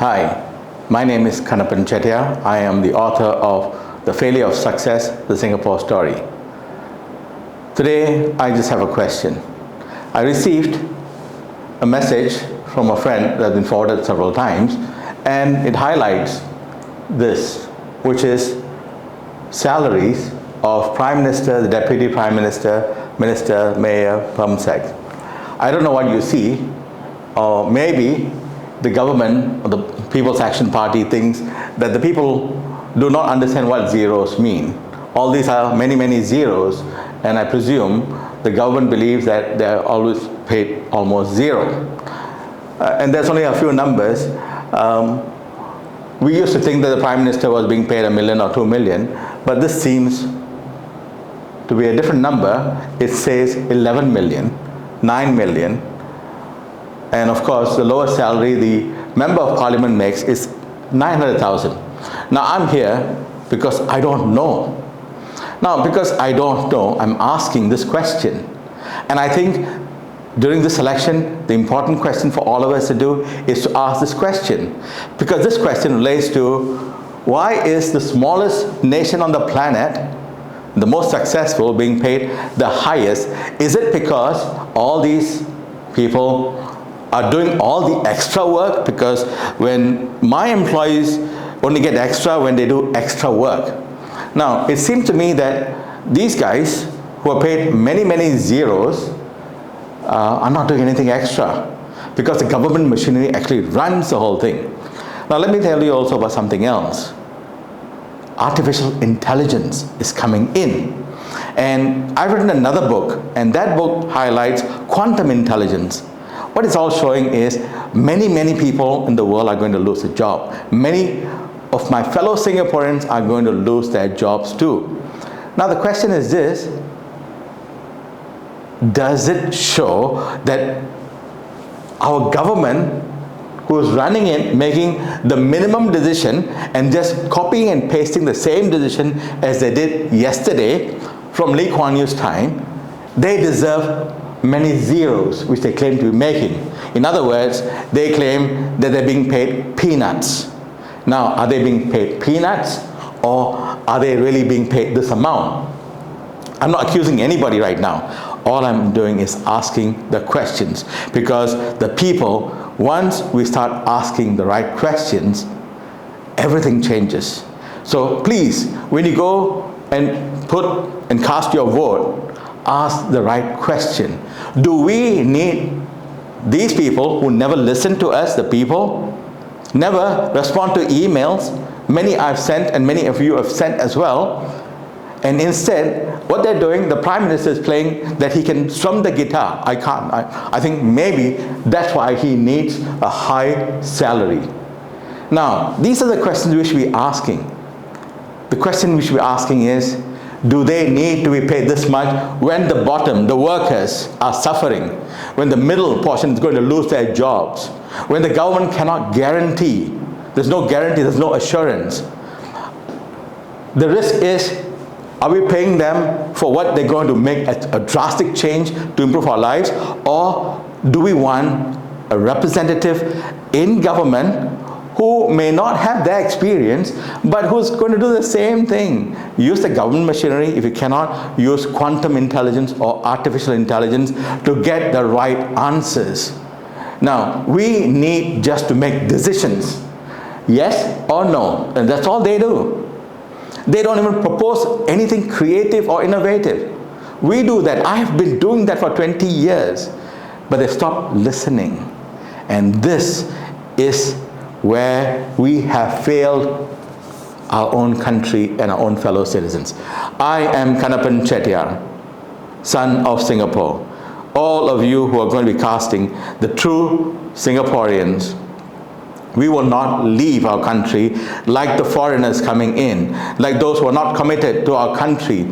Hi, my name is Kannappan Chettiar. I am the author of The Failure of Success, the Singapore Story. Today, I just have a question. I received a message from a friend that has been forwarded several times, and it highlights this, which is salaries of Prime Minister, the Deputy Prime Minister, Minister, Mayor, Perm Sec. I don't know what you see, or maybe the government or the People's Action Party thinks that the people do not understand what zeros mean. All these are many, many zeros, and I presume the government believes that they're always paid almost zero. And there's only a few numbers. We used to think that the Prime Minister was being paid $1 million or $2 million, but this seems to be a different number. It says 11 million, 9 million, and of course the lowest salary the Member of Parliament makes is 900,000. Now I'm here because I don't know. Now because I don't know, I'm asking this question. And I think during this election, the important question for all of us to do is to ask this question. Because this question relates to why is the smallest nation on the planet, the most successful, being paid the highest? Is it because all these people are doing all the extra work? Because when my employees only get extra when they do extra work. Now, it seems to me that these guys who are paid many, many zeros are not doing anything extra, because the government machinery actually runs the whole thing. Now, let me tell you also about something else. Artificial intelligence is coming in. And I've written another book, and that book highlights quantum intelligence. What it's all showing is many, many people in the world are going to lose a job. Many of my fellow Singaporeans are going to lose their jobs too. Now the question is this: does it show that our government, who is running it, making the minimum decision and just copying and pasting the same decision as they did yesterday from Lee Kuan Yew's time, they deserve many zeros which they claim to be making? In other words, they claim that they're being paid peanuts. Now, are they being paid peanuts, or are they really being paid this amount? I'm not accusing anybody right now. All I'm doing is asking the questions, because the people, once we start asking the right questions, everything changes. So please, when you go and put and cast your vote, ask the right question. Do we need these people who never listen to us, the people, never respond to emails? Many I've sent, and many of you have sent as well. And instead, what they're doing, the Prime Minister is playing that he can strum the guitar. I can't. I think maybe that's why he needs a high salary. Now, these are the questions we should be asking. The question we should be asking is, do they need to be paid this much when the bottom, the workers, are suffering? When the middle portion is going to lose their jobs? When the government cannot guarantee, there's no guarantee, there's no assurance. The risk is, are we paying them for what they're going to make a drastic change to improve our lives? Or do we want a representative in government who may not have their experience, but who's going to do the same thing? Use the government machinery. If you cannot, use quantum intelligence or artificial intelligence to get the right answers. Now, we need just to make decisions, yes or no, and that's all they do. They don't even propose anything creative or innovative. We do that. I have been doing that for 20 years, but they stopped listening. And this is where we have failed our own country and our own fellow citizens. I am Kannappan Chettiar, son of Singapore. All of you who are going to be casting, the true Singaporeans, we will not leave our country like the foreigners coming in, like those who are not committed to our country,